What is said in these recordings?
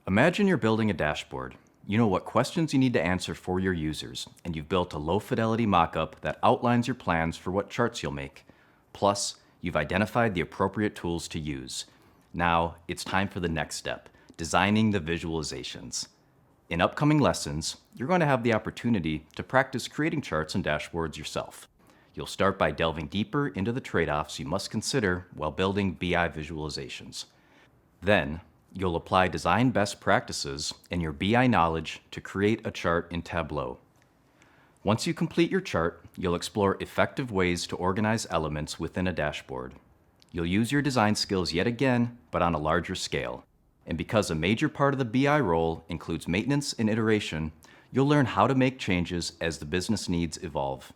Imagine you're building a dashboard. You know what questions you need to answer for your users, and you've built a low-fidelity mock-up that outlines your plans for what charts you'll make. Plus, you've identified the appropriate tools to use. Now, it's time for the next step, designing the visualizations. In upcoming lessons, you're going to have the opportunity to practice creating charts and dashboards yourself. You'll start by delving deeper into the trade-offs you must consider while building BI visualizations. Then, you'll apply design best practices and your BI knowledge to create a chart in Tableau. Once you complete your chart, you'll explore effective ways to organize elements within a dashboard. You'll use your design skills yet again, but on a larger scale. And because a major part of the BI role includes maintenance and iteration, you'll learn how to make changes as the business needs evolve.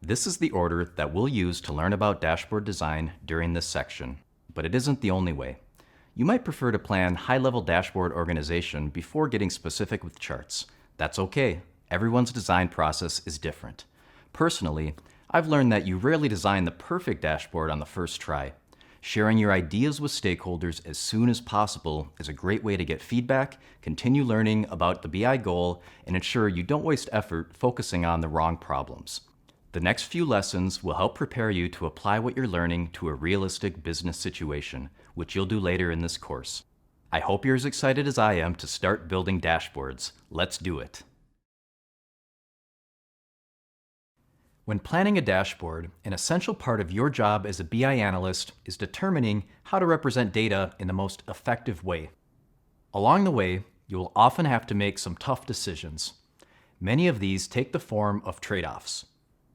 This is the order that we'll use to learn about dashboard design during this section, but it isn't the only way. You might prefer to plan high-level dashboard organization before getting specific with charts. That's okay. Everyone's design process is different. Personally, I've learned that you rarely design the perfect dashboard on the first try. Sharing your ideas with stakeholders as soon as possible is a great way to get feedback, continue learning about the BI goal, and ensure you don't waste effort focusing on the wrong problems. The next few lessons will help prepare you to apply what you're learning to a realistic business situation, which you'll do later in this course. I hope you're as excited as I am to start building dashboards. Let's do it. When planning a dashboard, an essential part of your job as a BI analyst is determining how to represent data in the most effective way. Along the way, you will often have to make some tough decisions. Many of these take the form of trade-offs.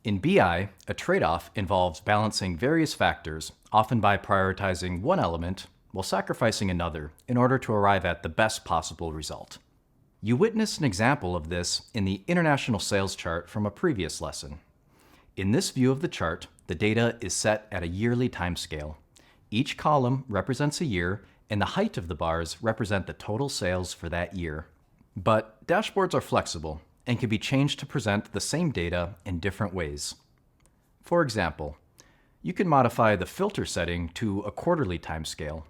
In BI, a trade-off involves balancing various factors, often by prioritizing one element while sacrificing another in order to arrive at the best possible result. You witnessed an example of this in the international sales chart from a previous lesson. In this view of the chart, the data is set at a yearly timescale. Each column represents a year, and the height of the bars represent the total sales for that year. But dashboards are flexible and can be changed to present the same data in different ways. For example, you can modify the filter setting to a quarterly timescale.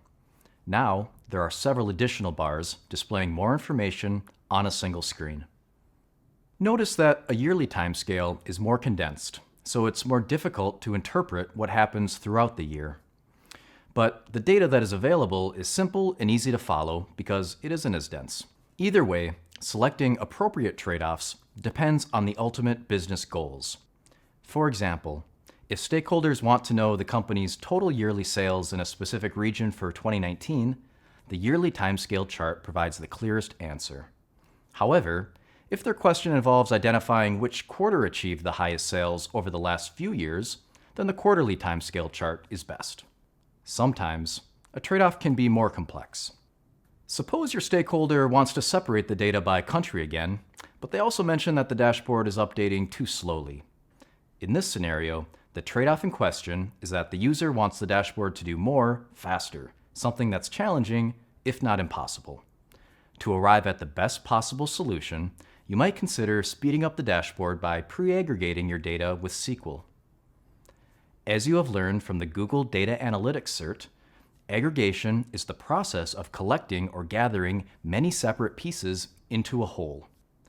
Now, there are several additional bars displaying more information on a single screen. Notice that a yearly timescale is more condensed, so it's more difficult to interpret what happens throughout the year. But the data that is available is simple and easy to follow because it isn't as dense. Either way, selecting appropriate trade-offs depends on the ultimate business goals. For example, if stakeholders want to know the company's total yearly sales in a specific region for 2019, the yearly timescale chart provides the clearest answer. However, if their question involves identifying which quarter achieved the highest sales over the last few years, then the quarterly timescale chart is best. Sometimes, a trade-off can be more complex. Suppose your stakeholder wants to separate the data by country again, but they also mention that the dashboard is updating too slowly. In this scenario, the trade-off in question is that the user wants the dashboard to do more faster, something that's challenging, if not impossible. To arrive at the best possible solution, you might consider speeding up the dashboard by pre-aggregating your data with SQL. As you have learned from the Google Data Analytics cert, aggregation is the process of collecting or gathering many separate pieces into a whole.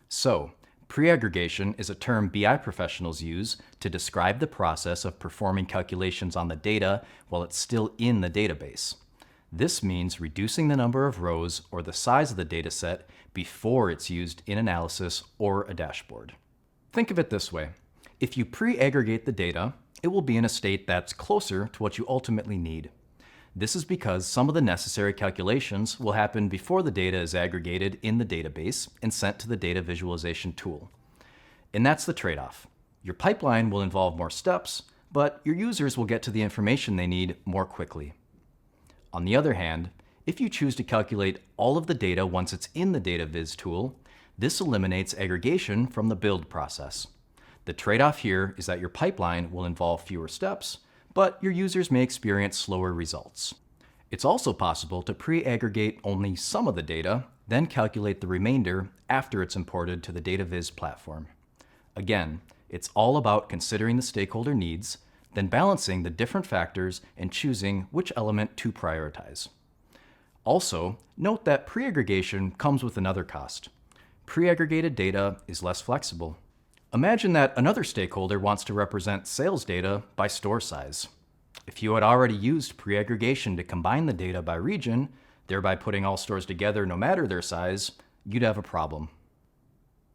So, pre-aggregation is a term BI professionals use to describe the process of performing calculations on the data while it's still in the database. This means reducing the number of rows or the size of the dataset before it's used in analysis or a dashboard. Think of it this way. If you pre-aggregate the data, it will be in a state that's closer to what you ultimately need. This is because some of the necessary calculations will happen before the data is aggregated in the database and sent to the data visualization tool. And that's the trade-off. Your pipeline will involve more steps, but your users will get to the information they need more quickly. On the other hand, if you choose to calculate all of the data once it's in the data viz tool, this eliminates aggregation from the build process. The trade-off here is that your pipeline will involve fewer steps, but your users may experience slower results. It's also possible to pre-aggregate only some of the data, then calculate the remainder after it's imported to the data viz platform. Again, it's all about considering the stakeholder needs, then balancing the different factors and choosing which element to prioritize. Also, note that pre-aggregation comes with another cost. Pre-aggregated data is less flexible. Imagine that another stakeholder wants to represent sales data by store size. If you had already used pre-aggregation to combine the data by region, thereby putting all stores together no matter their size, you'd have a problem.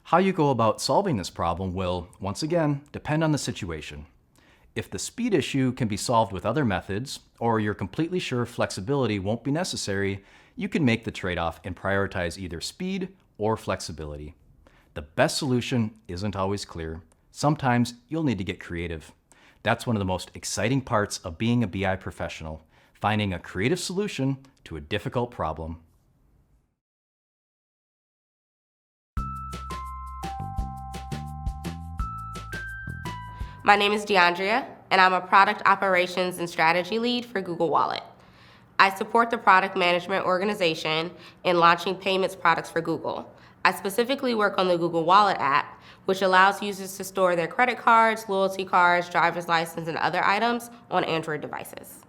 How you go about solving this problem will, once again, depend on the situation. If the speed issue can be solved with other methods, or you're completely sure flexibility won't be necessary, you can make the trade-off and prioritize either speed or flexibility. The best solution isn't always clear. Sometimes you'll need to get creative. That's one of the most exciting parts of being a BI professional, finding a creative solution to a difficult problem. My name is DeAndrea, and I'm a product operations and strategy lead for Google Wallet. I support the product management organization in launching payments products for Google. I specifically work on the Google Wallet app, which allows users to store their credit cards, loyalty cards, driver's license, and other items on Android devices.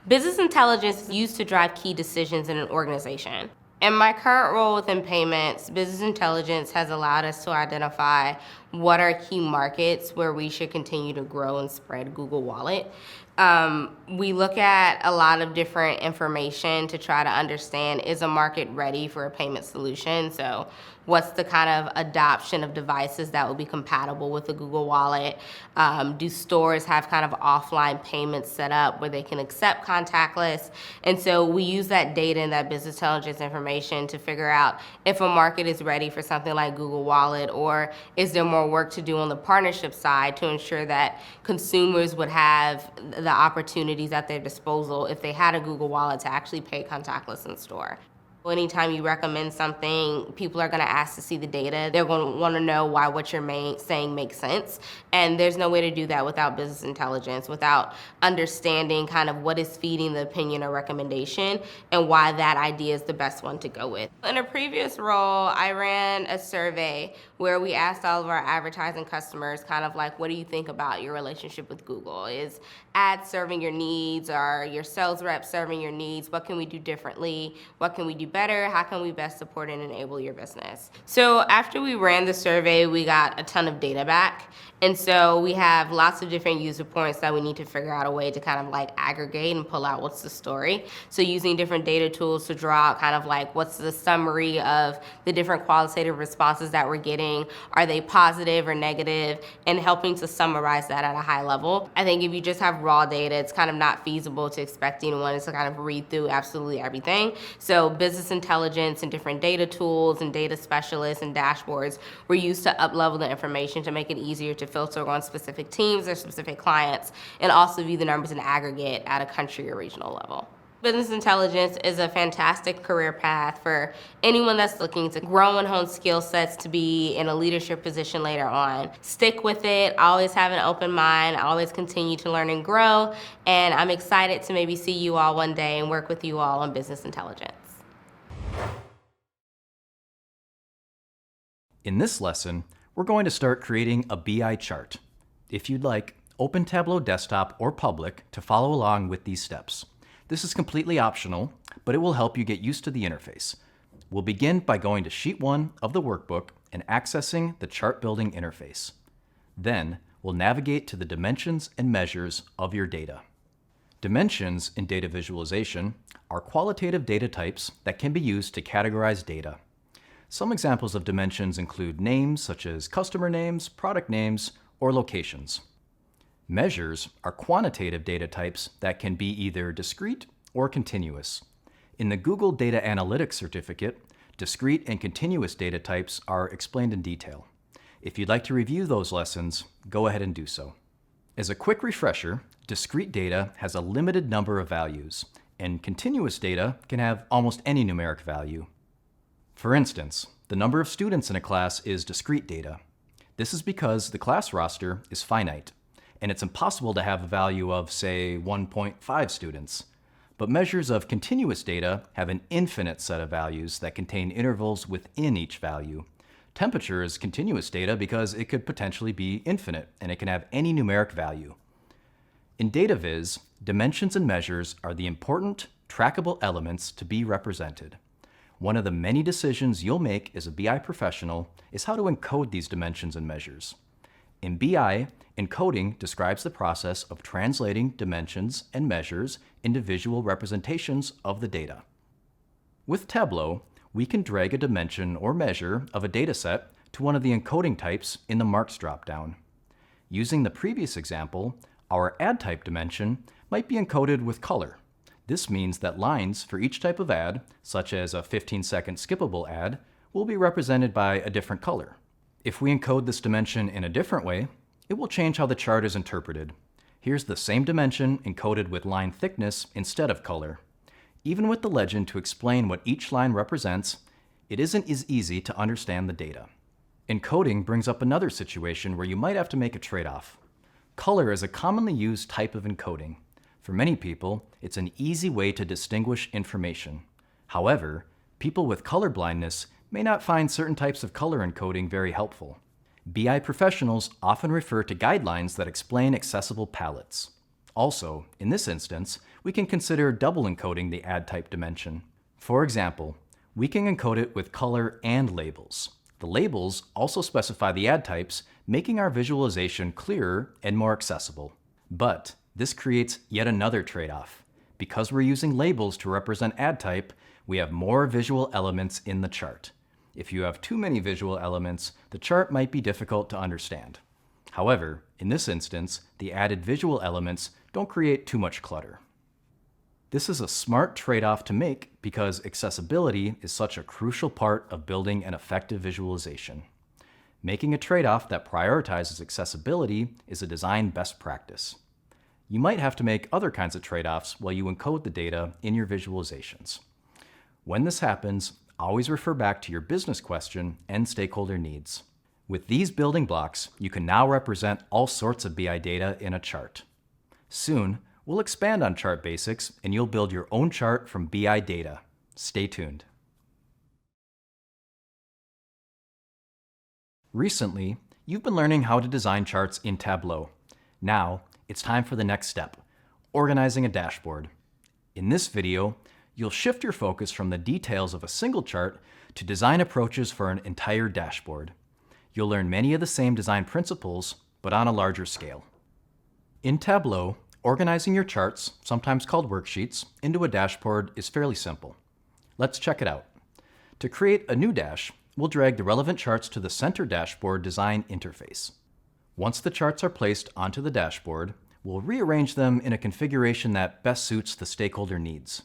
Business intelligence is used to drive key decisions in an organization. In my current role within payments, business intelligence has allowed us to identify what are key markets where we should continue to grow and spread Google Wallet. We look at a lot of different information to try to understand, is a market ready for a payment solution? So what's the kind of adoption of devices that will be compatible with the Google Wallet? Do stores have kind of offline payments set up where they can accept contactless? And so we use that data and that business intelligence information to figure out if a market is ready for something like Google Wallet, or is there more work to do on the partnership side to ensure that consumers would have the opportunities at their disposal if they had a Google Wallet to actually pay contactless in store. Anytime you recommend something, people are going to ask to see the data. They're going to want to know why what you're saying makes sense. And there's no way to do that without business intelligence, without understanding kind of what is feeding the opinion or recommendation and why that idea is the best one to go with. In a previous role, I ran a survey where we asked all of our advertising customers kind of like, what do you think about your relationship with Google? Is ads serving your needs? Are your sales reps serving your needs? What can we do differently? What can we do better? How can we best support and enable your business? So after we ran the survey, we got a ton of data back. And so we have lots of different user points that we need to figure out a way to kind of like aggregate and pull out what's the story. So using different data tools to draw out kind of like what's the summary of the different qualitative responses that we're getting. Are they positive or negative? And helping to summarize that at a high level. I think if you just have raw data, it's kind of not feasible to expect anyone to kind of read through absolutely everything. So business intelligence and different data tools and data specialists and dashboards were used to up-level the information to make it easier to filter on specific teams or specific clients, and also view the numbers in aggregate at a country or regional level. Business intelligence is a fantastic career path for anyone that's looking to grow and hone skill sets to be in a leadership position later on. Stick with it, always have an open mind, always continue to learn and grow, and I'm excited to maybe see you all one day and work with you all on business intelligence. In this lesson, we're going to start creating a BI chart. If you'd like, open Tableau Desktop or Public to follow along with these steps. This is completely optional, but it will help you get used to the interface. We'll begin by going to Sheet 1 of the workbook and accessing the chart building interface. Then, we'll navigate to the dimensions and measures of your data. Dimensions in data visualization are qualitative data types that can be used to categorize data. Some examples of dimensions include names such as customer names, product names, or locations. Measures are quantitative data types that can be either discrete or continuous. In the Google Data Analytics Certificate, discrete and continuous data types are explained in detail. If you'd like to review those lessons, go ahead and do so. As a quick refresher, discrete data has a limited number of values, and continuous data can have almost any numeric value. For instance, the number of students in a class is discrete data. This is because the class roster is finite, and it's impossible to have a value of, say, 1.5 students. But measures of continuous data have an infinite set of values that contain intervals within each value. Temperature is continuous data because it could potentially be infinite, and it can have any numeric value. In data viz, dimensions and measures are the important trackable elements to be represented. One of the many decisions you'll make as a BI professional is how to encode these dimensions and measures. In BI, encoding describes the process of translating dimensions and measures into visual representations of the data. With Tableau, we can drag a dimension or measure of a dataset to one of the encoding types in the Marks dropdown. Using the previous example, our ad type dimension might be encoded with color. This means that lines for each type of ad, such as a 15-second skippable ad, will be represented by a different color. If we encode this dimension in a different way, it will change how the chart is interpreted. Here's the same dimension encoded with line thickness instead of color. Even with the legend to explain what each line represents, it isn't as easy to understand the data. Encoding brings up another situation where you might have to make a trade-off. Color is a commonly used type of encoding. For many people, it's an easy way to distinguish information. However, people with color blindness may not find certain types of color encoding very helpful. BI professionals often refer to guidelines that explain accessible palettes. Also, in this instance, we can consider double encoding the ad type dimension. For example, we can encode it with color and labels. The labels also specify the ad types, making our visualization clearer and more accessible. But this creates yet another trade-off. Because we're using labels to represent ad type, we have more visual elements in the chart. If you have too many visual elements, the chart might be difficult to understand. However, in this instance, the added visual elements don't create too much clutter. This is a smart trade-off to make because accessibility is such a crucial part of building an effective visualization. Making a trade-off that prioritizes accessibility is a design best practice. You might have to make other kinds of trade-offs while you encode the data in your visualizations. When this happens, always refer back to your business question and stakeholder needs. With these building blocks, you can now represent all sorts of BI data in a chart. Soon, we'll expand on chart basics and you'll build your own chart from BI data. Stay tuned. Recently, you've been learning how to design charts in Tableau. Now, it's time for the next step, organizing a dashboard. In this video, you'll shift your focus from the details of a single chart to design approaches for an entire dashboard. You'll learn many of the same design principles, but on a larger scale. In Tableau, organizing your charts, sometimes called worksheets, into a dashboard is fairly simple. Let's check it out. To create a new dash, we'll drag the relevant charts to the Center Dashboard Design interface. Once the charts are placed onto the dashboard, we'll rearrange them in a configuration that best suits the stakeholder needs.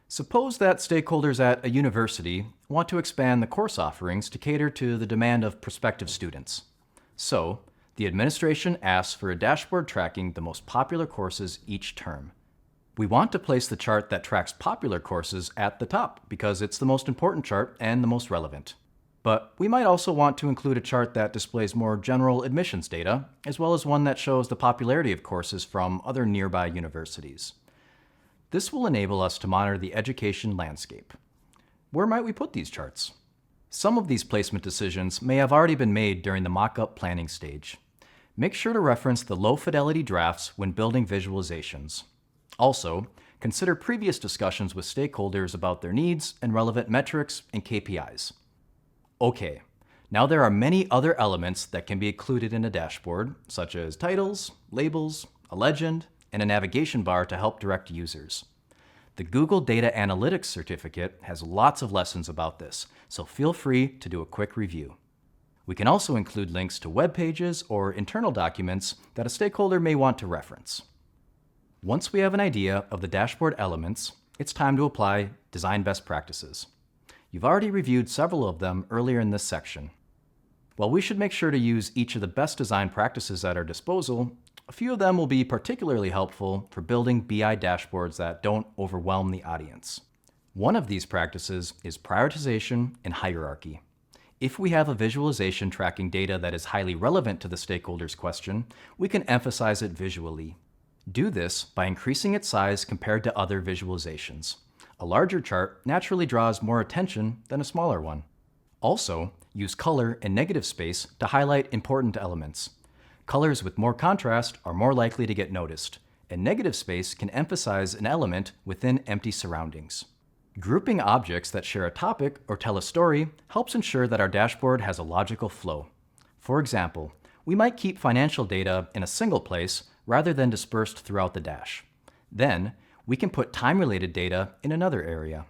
Suppose that stakeholders at a university want to expand the course offerings to cater to the demand of prospective students. So, the administration asks for a dashboard tracking the most popular courses each term. We want to place the chart that tracks popular courses at the top because it's the most important chart and the most relevant. But we might also want to include a chart that displays more general admissions data, as well as one that shows the popularity of courses from other nearby universities. This will enable us to monitor the education landscape. Where might we put these charts? Some of these placement decisions may have already been made during the mock-up planning stage. Make sure to reference the low-fidelity drafts when building visualizations. Also, consider previous discussions with stakeholders about their needs and relevant metrics and KPIs. Okay, now there are many other elements that can be included in a dashboard, such as titles, labels, a legend, and a navigation bar to help direct users. The Google Data Analytics certificate has lots of lessons about this, so feel free to do a quick review. We can also include links to web pages or internal documents that a stakeholder may want to reference. Once we have an idea of the dashboard elements, it's time to apply design best practices. You've already reviewed several of them earlier in this section. While we should make sure to use each of the best design practices at our disposal, a few of them will be particularly helpful for building BI dashboards that don't overwhelm the audience. One of these practices is prioritization and hierarchy. If we have a visualization tracking data that is highly relevant to the stakeholder's question, we can emphasize it visually. Do this by increasing its size compared to other visualizations. A larger chart naturally draws more attention than a smaller one. Also, use color and negative space to highlight important elements. Colors with more contrast are more likely to get noticed, and negative space can emphasize an element within empty surroundings. Grouping objects that share a topic or tell a story helps ensure that our dashboard has a logical flow. For example, we might keep financial data in a single place rather than dispersed throughout the dash. Then, we can put time-related data in another area.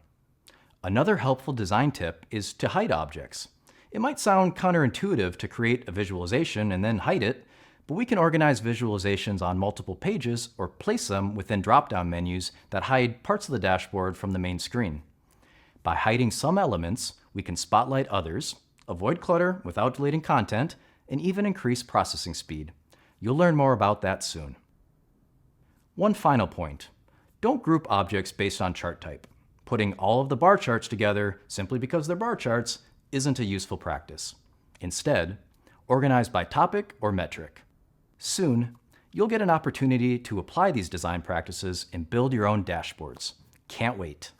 Another helpful design tip is to hide objects. It might sound counterintuitive to create a visualization and then hide it, but we can organize visualizations on multiple pages or place them within drop-down menus that hide parts of the dashboard from the main screen. By hiding some elements, we can spotlight others, avoid clutter without deleting content, and even increase processing speed. You'll learn more about that soon. One final point. Don't group objects based on chart type. Putting all of the bar charts together simply because they're bar charts isn't a useful practice. Instead, organize by topic or metric. Soon, you'll get an opportunity to apply these design practices and build your own dashboards. Can't wait.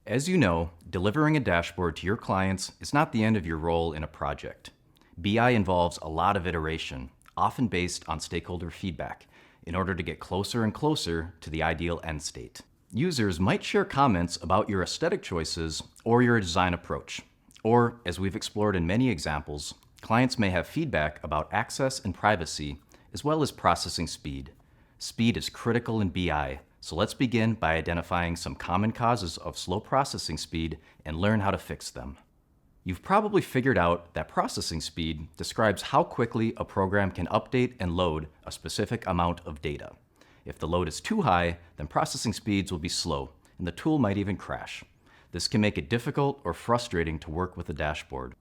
As you know, delivering a dashboard to your clients is not the end of your role in a project. BI involves a lot of iteration, often based on stakeholder feedback, in order to get closer and closer to the ideal end state. Users might share comments about your aesthetic choices or your design approach. Or, as we've explored in many examples, clients may have feedback about access and privacy, as well as processing speed. Speed is critical in BI, so let's begin by identifying some common causes of slow processing speed and learn how to fix them. You've probably figured out that processing speed describes how quickly a program can update and load a specific amount of data. If the load is too high, then processing speeds will be slow, and the tool might even crash. This can make it difficult or frustrating to work with a dashboard.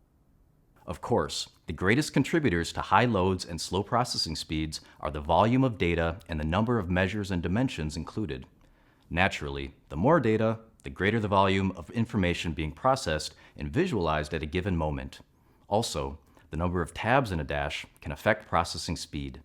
Of course, the greatest contributors to high loads and slow processing speeds are the volume of data and the number of measures and dimensions included. Naturally, the more data, the greater the volume of information being processed and visualized at a given moment. Also, the number of tabs in a dash can affect processing speed.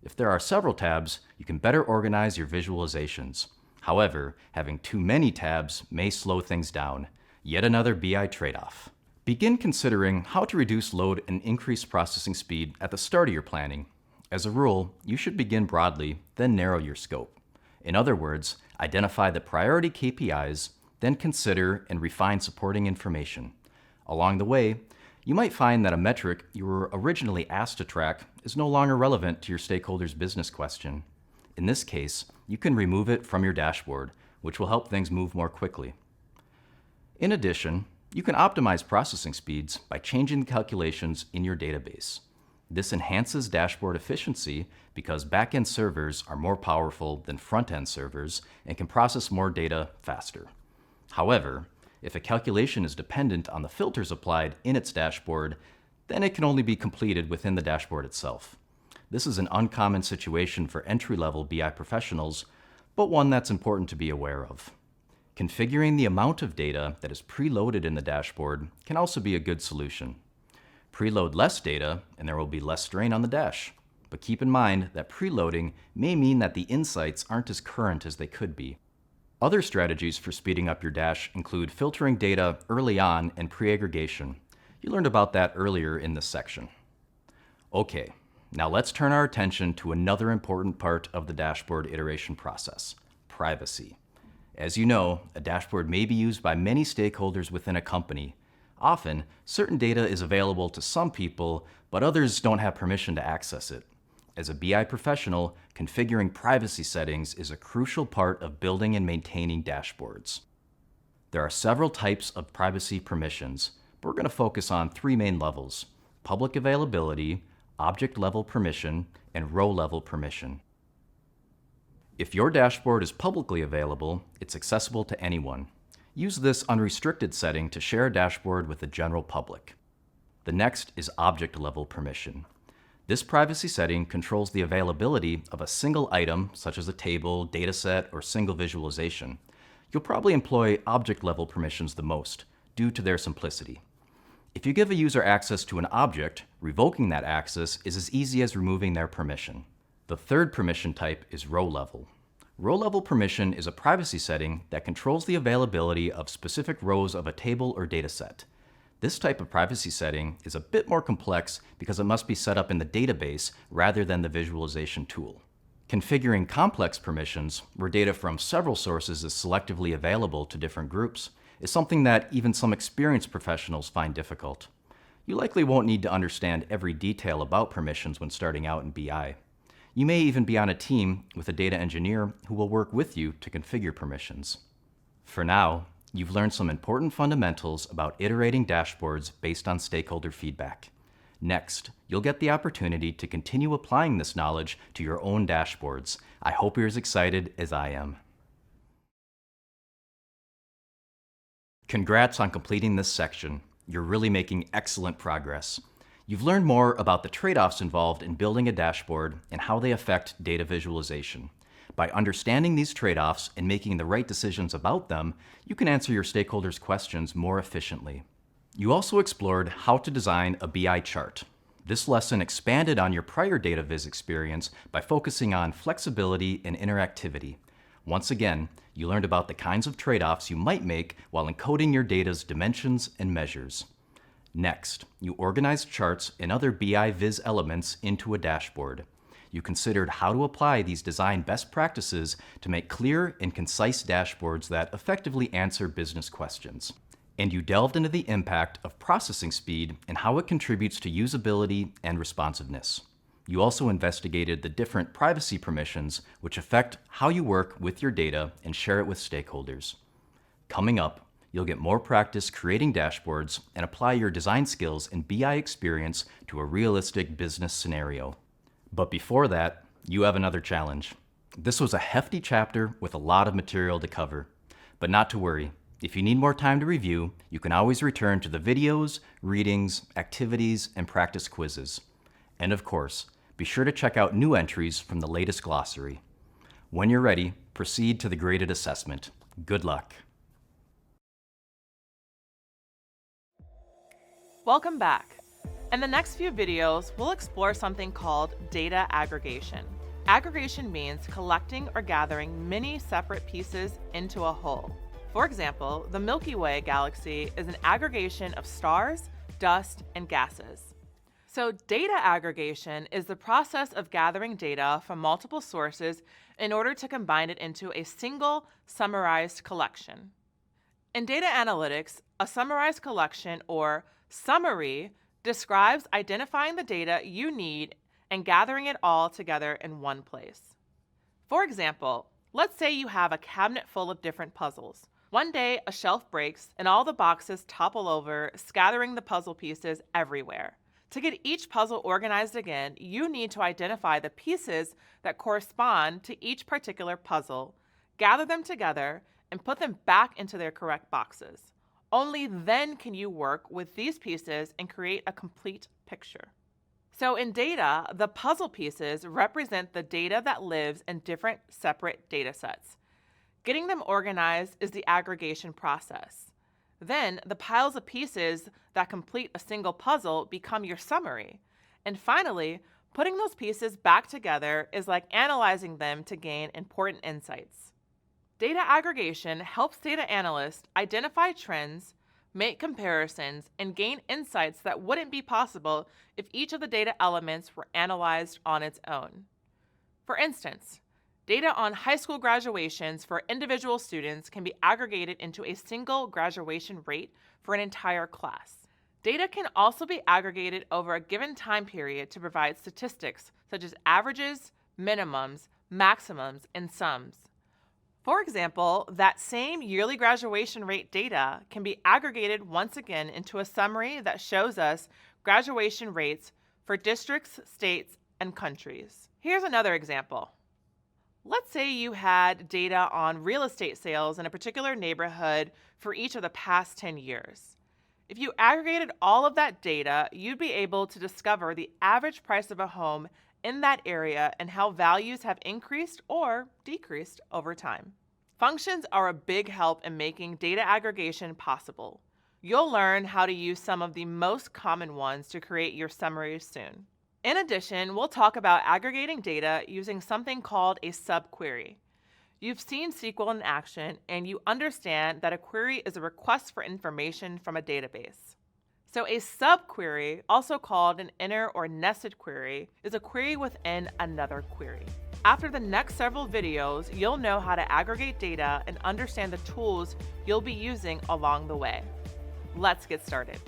If there are several tabs, you can better organize your visualizations. However, having too many tabs may slow things down. Yet another BI trade-off. Begin considering how to reduce load and increase processing speed at the start of your planning. As a rule, you should begin broadly, then narrow your scope. In other words, identify the priority KPIs, then consider and refine supporting information. Along the way, you might find that a metric you were originally asked to track is no longer relevant to your stakeholder's business question. In this case, you can remove it from your dashboard, which will help things move more quickly. In addition, you can optimize processing speeds by changing the calculations in your database. This enhances dashboard efficiency because back-end servers are more powerful than front-end servers and can process more data faster. However, if a calculation is dependent on the filters applied in its dashboard, then it can only be completed within the dashboard itself. This is an uncommon situation for entry-level BI professionals, but one that's important to be aware of. Configuring the amount of data that is preloaded in the dashboard can also be a good solution. Preload less data, and there will be less strain on the dash. But keep in mind that preloading may mean that the insights aren't as current as they could be. Other strategies for speeding up your dash include filtering data early on and pre-aggregation. You learned about that earlier in this section. Okay, now let's turn our attention to another important part of the dashboard iteration process: privacy. As you know, a dashboard may be used by many stakeholders within a company. Often, certain data is available to some people, but others don't have permission to access it. As a BI professional, configuring privacy settings is a crucial part of building and maintaining dashboards. There are several types of privacy permissions, but we're going to focus on three main levels: public availability, object-level permission, and row-level permission. If your dashboard is publicly available, it's accessible to anyone. Use this unrestricted setting to share a dashboard with the general public. The next is object-level permission. This privacy setting controls the availability of a single item, such as a table, dataset, or single visualization. You'll probably employ object-level permissions the most, due to their simplicity. If you give a user access to an object, revoking that access is as easy as removing their permission. The third permission type is row-level. Row-level permission is a privacy setting that controls the availability of specific rows of a table or dataset. This type of privacy setting is a bit more complex because it must be set up in the database rather than the visualization tool. Configuring complex permissions, where data from several sources is selectively available to different groups, is something that even some experienced professionals find difficult. You likely won't need to understand every detail about permissions when starting out in BI. You may even be on a team with a data engineer who will work with you to configure permissions. For now, you've learned some important fundamentals about iterating dashboards based on stakeholder feedback. Next, you'll get the opportunity to continue applying this knowledge to your own dashboards. I hope you're as excited as I am. Congrats on completing this section. You're really making excellent progress. You've learned more about the trade-offs involved in building a dashboard and how they affect data visualization. By understanding these trade-offs and making the right decisions about them, you can answer your stakeholders' questions more efficiently. You also explored how to design a BI chart. This lesson expanded on your prior data viz experience by focusing on flexibility and interactivity. Once again, you learned about the kinds of trade-offs you might make while encoding your data's dimensions and measures. Next, you organized charts and other BI viz elements into a dashboard. You considered how to apply these design best practices to make clear and concise dashboards that effectively answer business questions. And you delved into the impact of processing speed and how it contributes to usability and responsiveness. You also investigated the different privacy permissions which affect how you work with your data and share it with stakeholders. Coming up, you'll get more practice creating dashboards and apply your design skills and BI experience to a realistic business scenario. But before that, you have another challenge. This was a hefty chapter with a lot of material to cover. But not to worry. If you need more time to review, you can always return to the videos, readings, activities, and practice quizzes. And of course, be sure to check out new entries from the latest glossary. When you're ready, proceed to the graded assessment. Good luck. Welcome back. In the next few videos, we'll explore something called data aggregation. Aggregation means collecting or gathering many separate pieces into a whole. For example, the Milky Way galaxy is an aggregation of stars, dust, and gases. So data aggregation is the process of gathering data from multiple sources in order to combine it into a single summarized collection. In data analytics, a summarized collection or summary describes identifying the data you need and gathering it all together in one place. For example, let's say you have a cabinet full of different puzzles. One day, a shelf breaks and all the boxes topple over, scattering the puzzle pieces everywhere. To get each puzzle organized again, you need to identify the pieces that correspond to each particular puzzle, gather them together, and put them back into their correct boxes. Only then can you work with these pieces and create a complete picture. So in data, the puzzle pieces represent the data that lives in different separate data sets. Getting them organized is the aggregation process. Then the piles of pieces that complete a single puzzle become your summary. And finally, putting those pieces back together is like analyzing them to gain important insights. Data aggregation helps data analysts identify trends, make comparisons, and gain insights that wouldn't be possible if each of the data elements were analyzed on its own. For instance, data on high school graduations for individual students can be aggregated into a single graduation rate for an entire class. Data can also be aggregated over a given time period to provide statistics such as averages, minimums, maximums, and sums. For example, that same yearly graduation rate data can be aggregated once again into a summary that shows us graduation rates for districts, states, and countries. Here's another example. Let's say you had data on real estate sales in a particular neighborhood for each of the past 10 years. If you aggregated all of that data, you'd be able to discover the average price of a home in that area and how values have increased or decreased over time. Functions are a big help in making data aggregation possible. You'll learn how to use some of the most common ones to create your summaries soon. In addition, we'll talk about aggregating data using something called a subquery. You've seen SQL in action, and you understand that a query is a request for information from a database. So a subquery, also called an inner or nested query, is a query within another query. After the next several videos, you'll know how to aggregate data and understand the tools you'll be using along the way. Let's get started.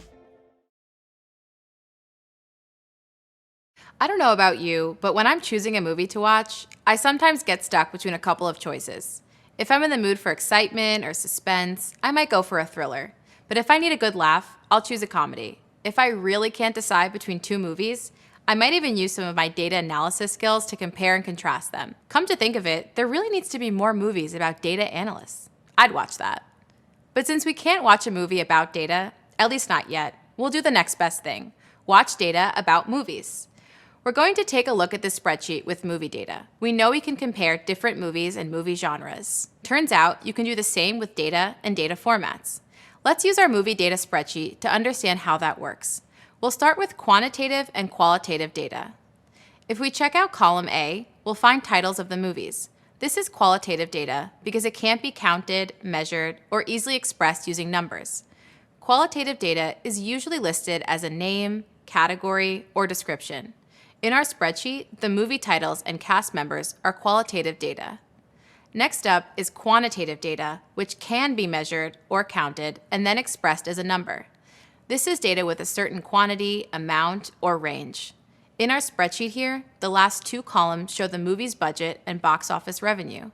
I don't know about you, but when I'm choosing a movie to watch, I sometimes get stuck between a couple of choices. If I'm in the mood for excitement or suspense, I might go for a thriller. But if I need a good laugh, I'll choose a comedy. If I really can't decide between two movies, I might even use some of my data analysis skills to compare and contrast them. Come to think of it, there really needs to be more movies about data analysts. I'd watch that. But since we can't watch a movie about data, at least not yet, we'll do the next best thing: watch data about movies. We're going to take a look at this spreadsheet with movie data. We know we can compare different movies and movie genres. Turns out you can do the same with data and data formats. Let's use our movie data spreadsheet to understand how that works. We'll start with quantitative and qualitative data. If we check out column A, we'll find titles of the movies. This is qualitative data because it can't be counted, measured, or easily expressed using numbers. Qualitative data is usually listed as a name, category, or description. In our spreadsheet, the movie titles and cast members are qualitative data. Next up is quantitative data, which can be measured or counted and then expressed as a number. This is data with a certain quantity, amount, or range. In our spreadsheet here, the last two columns show the movie's budget and box office revenue.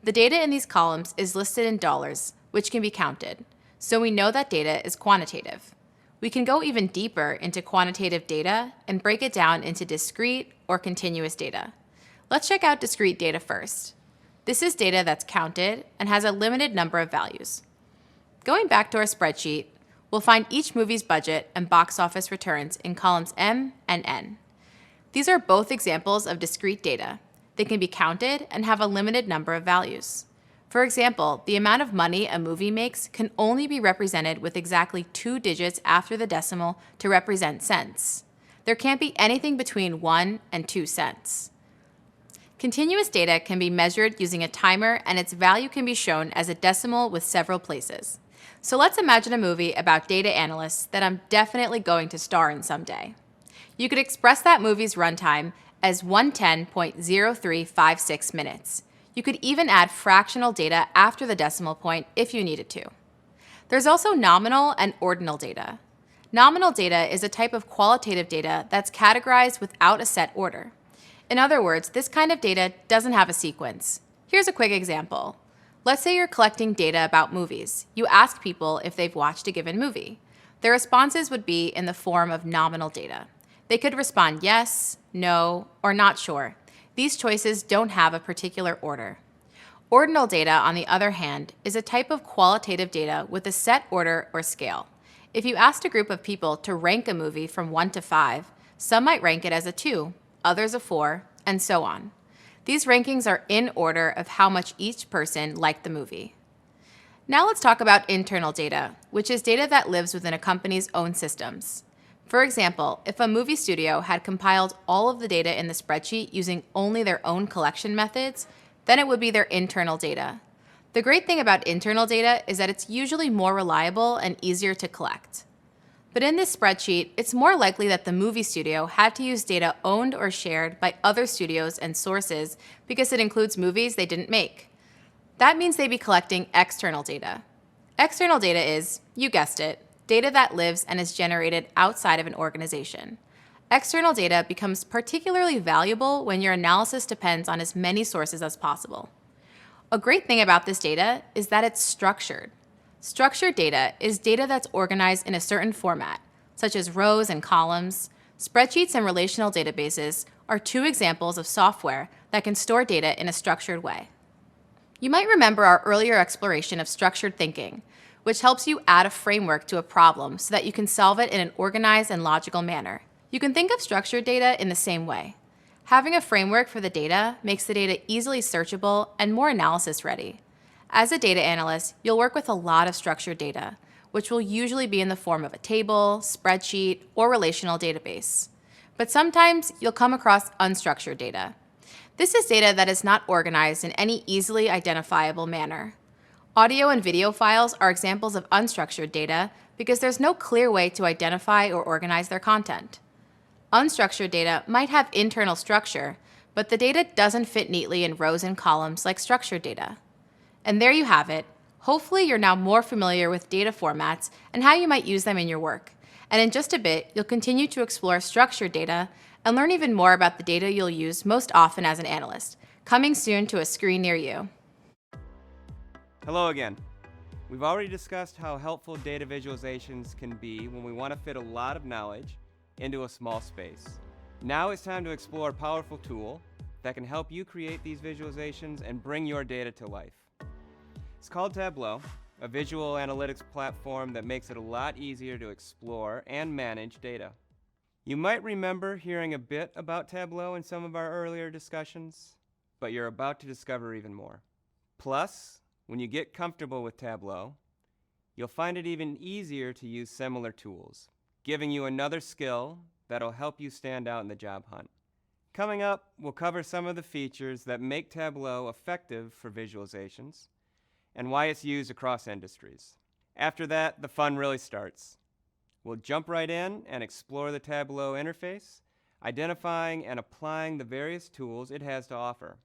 The data in these columns is listed in dollars, which can be counted, so we know that data is quantitative. We can go even deeper into quantitative data and break it down into discrete or continuous data. Let's check out discrete data first. This is data that's counted and has a limited number of values. Going back to our spreadsheet, we'll find each movie's budget and box office returns in columns M and N. These are both examples of discrete data. They can be counted and have a limited number of values. For example, the amount of money a movie makes can only be represented with exactly 2 digits after the decimal to represent cents. There can't be anything between 1 and 2 cents. Continuous data can be measured using a timer, and its value can be shown as a decimal with several places. So let's imagine a movie about data analysts that I'm definitely going to star in someday. You could express that movie's runtime as 110.0356 minutes. You could even add fractional data after the decimal point if you needed to. There's also nominal and ordinal data. Nominal data is a type of qualitative data that's categorized without a set order. In other words, this kind of data doesn't have a sequence. Here's a quick example. Let's say you're collecting data about movies. You ask people if they've watched a given movie. Their responses would be in the form of nominal data. They could respond yes, no, or not sure. These choices don't have a particular order. Ordinal data, on the other hand, is a type of qualitative data with a set order or scale. If you asked a group of people to rank a movie from 1 to 5, some might rank it as a 2, others a 4, and so on. These rankings are in order of how much each person liked the movie. Now let's talk about internal data, which is data that lives within a company's own systems. For example, if a movie studio had compiled all of the data in the spreadsheet using only their own collection methods, then it would be their internal data. The great thing about internal data is that it's usually more reliable and easier to collect. But in this spreadsheet, it's more likely that the movie studio had to use data owned or shared by other studios and sources because it includes movies they didn't make. That means they'd be collecting external data. External data is, you guessed it, data that lives and is generated outside of an organization. External data becomes particularly valuable when your analysis depends on as many sources as possible. A great thing about this data is that it's structured. Structured data is data that's organized in a certain format, such as rows and columns. Spreadsheets and relational databases are two examples of software that can store data in a structured way. You might remember our earlier exploration of structured thinking, which helps you add a framework to a problem so that you can solve it in an organized and logical manner. You can think of structured data in the same way. Having a framework for the data makes the data easily searchable and more analysis ready. As a data analyst, you'll work with a lot of structured data, which will usually be in the form of a table, spreadsheet, or relational database. But sometimes you'll come across unstructured data. This is data that is not organized in any easily identifiable manner. Audio and video files are examples of unstructured data because there's no clear way to identify or organize their content. Unstructured data might have internal structure, but the data doesn't fit neatly in rows and columns like structured data. And there you have it. Hopefully you're now more familiar with data formats and how you might use them in your work. And in just a bit, you'll continue to explore structured data and learn even more about the data you'll use most often as an analyst, coming soon to a screen near you. Hello again. We've already discussed how helpful data visualizations can be when we want to fit a lot of knowledge into a small space. Now it's time to explore a powerful tool that can help you create these visualizations and bring your data to life. It's called Tableau, a visual analytics platform that makes it a lot easier to explore and manage data. You might remember hearing a bit about Tableau in some of our earlier discussions, but you're about to discover even more. Plus, when you get comfortable with Tableau, you'll find it even easier to use similar tools, giving you another skill that'll help you stand out in the job hunt. Coming up, we'll cover some of the features that make Tableau effective for visualizations and why it's used across industries. After that, the fun really starts. We'll jump right in and explore the Tableau interface, identifying and applying the various tools it has to offer.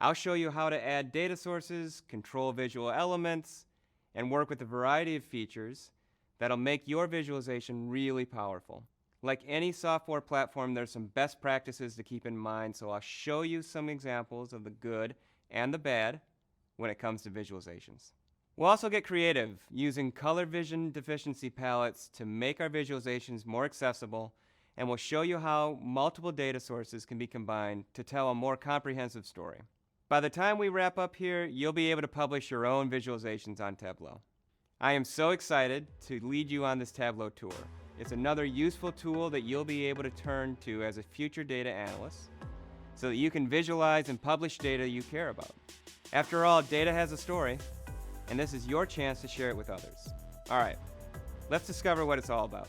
I'll show you how to add data sources, control visual elements, and work with a variety of features that'll make your visualization really powerful. Like any software platform, there's some best practices to keep in mind, so I'll show you some examples of the good and the bad when it comes to visualizations. We'll also get creative, using color vision deficiency palettes to make our visualizations more accessible, and we'll show you how multiple data sources can be combined to tell a more comprehensive story. By the time we wrap up here, you'll be able to publish your own visualizations on Tableau. I am so excited to lead you on this Tableau tour. It's another useful tool that you'll be able to turn to as a future data analyst so that you can visualize and publish data you care about. After all, data has a story, and this is your chance to share it with others. All right, let's discover what it's all about.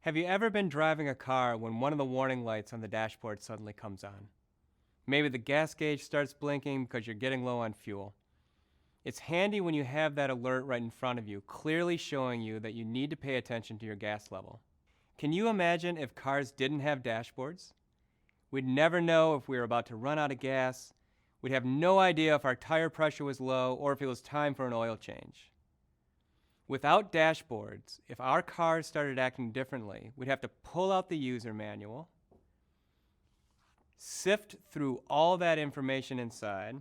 Have you ever been driving a car when one of the warning lights on the dashboard suddenly comes on? Maybe the gas gauge starts blinking because you're getting low on fuel. It's handy when you have that alert right in front of you, clearly showing you that you need to pay attention to your gas level. Can you imagine if cars didn't have dashboards? We'd never know if we were about to run out of gas. We'd have no idea if our tire pressure was low or if it was time for an oil change. Without dashboards, if our cars started acting differently, we'd have to pull out the user manual, sift through all that information inside,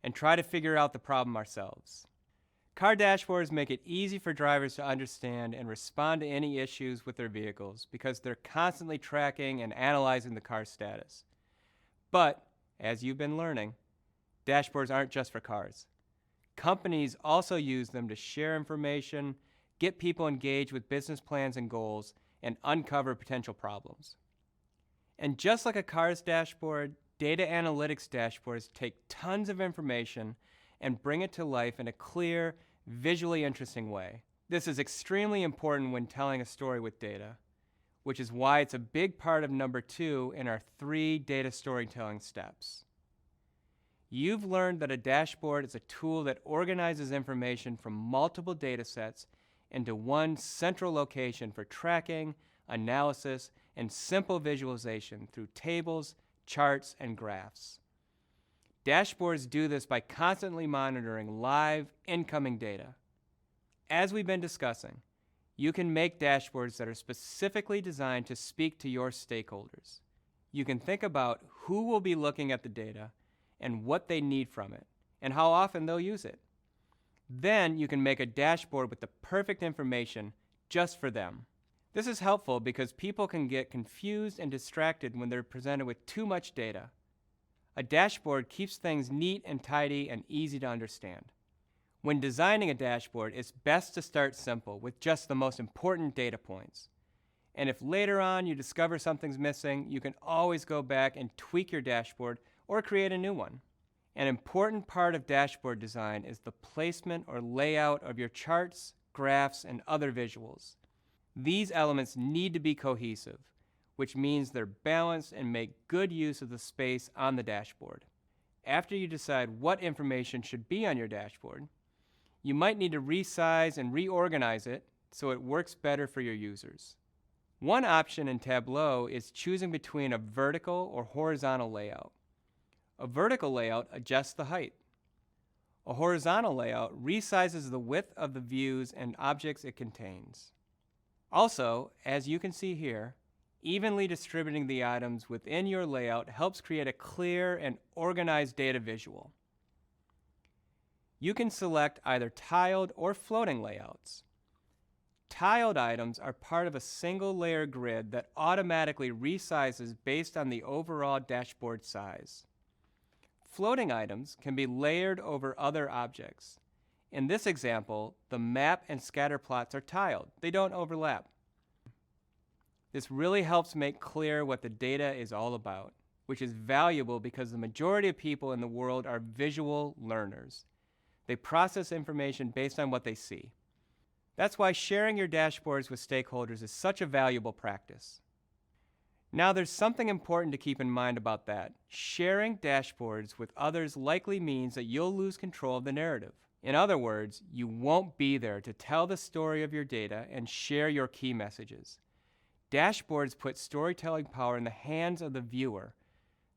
and try to figure out the problem ourselves. Car dashboards make it easy for drivers to understand and respond to any issues with their vehicles because they're constantly tracking and analyzing the car's status. But, as you've been learning, dashboards aren't just for cars. Companies also use them to share information, get people engaged with business plans and goals, and uncover potential problems. And just like a car's dashboard, data analytics dashboards take tons of information and bring it to life in a clear, visually interesting way. This is extremely important when telling a story with data, which is why it's a big part of number 2 in our 3 data storytelling steps. You've learned that a dashboard is a tool that organizes information from multiple data sets into one central location for tracking, analysis, and simple visualization through tables, charts, and graphs. Dashboards do this by constantly monitoring live, incoming data. As we've been discussing, you can make dashboards that are specifically designed to speak to your stakeholders. You can think about who will be looking at the data and what they need from it, and how often they'll use it. Then you can make a dashboard with the perfect information just for them. This is helpful because people can get confused and distracted when they're presented with too much data. A dashboard keeps things neat and tidy and easy to understand. When designing a dashboard, it's best to start simple with just the most important data points. And if later on you discover something's missing, you can always go back and tweak your dashboard or create a new one. An important part of dashboard design is the placement or layout of your charts, graphs, and other visuals. These elements need to be cohesive, which means they're balanced and make good use of the space on the dashboard. after you decide what information should be on your dashboard, you might need to resize and reorganize it so it works better for your users. One option in Tableau is choosing between a vertical or horizontal layout. A vertical layout adjusts the height. A horizontal layout resizes the width of the views and objects it contains. Also, as you can see here, evenly distributing the items within your layout helps create a clear and organized data visual. You can select either tiled or floating layouts. Tiled items are part of a single layer grid that automatically resizes based on the overall dashboard size. Floating items can be layered over other objects. In this example, the map and scatter plots are tiled. They don't overlap. This really helps make clear what the data is all about, which is valuable because the majority of people in the world are visual learners. They process information based on what they see. That's why sharing your dashboards with stakeholders is such a valuable practice. Now, there's something important to keep in mind about that. Sharing dashboards with others likely means that you'll lose control of the narrative. In other words, you won't be there to tell the story of your data and share your key messages. Dashboards put storytelling power in the hands of the viewer.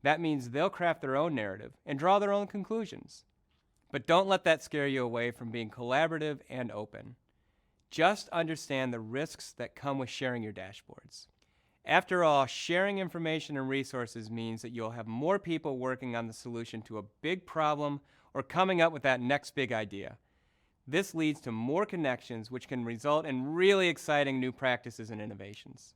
That means they'll craft their own narrative and draw their own conclusions. But don't let that scare you away from being collaborative and open. Just understand the risks that come with sharing your dashboards. After all, sharing information and resources means that you'll have more people working on the solution to a big problem or coming up with that next big idea. This leads to more connections, which can result in really exciting new practices and innovations.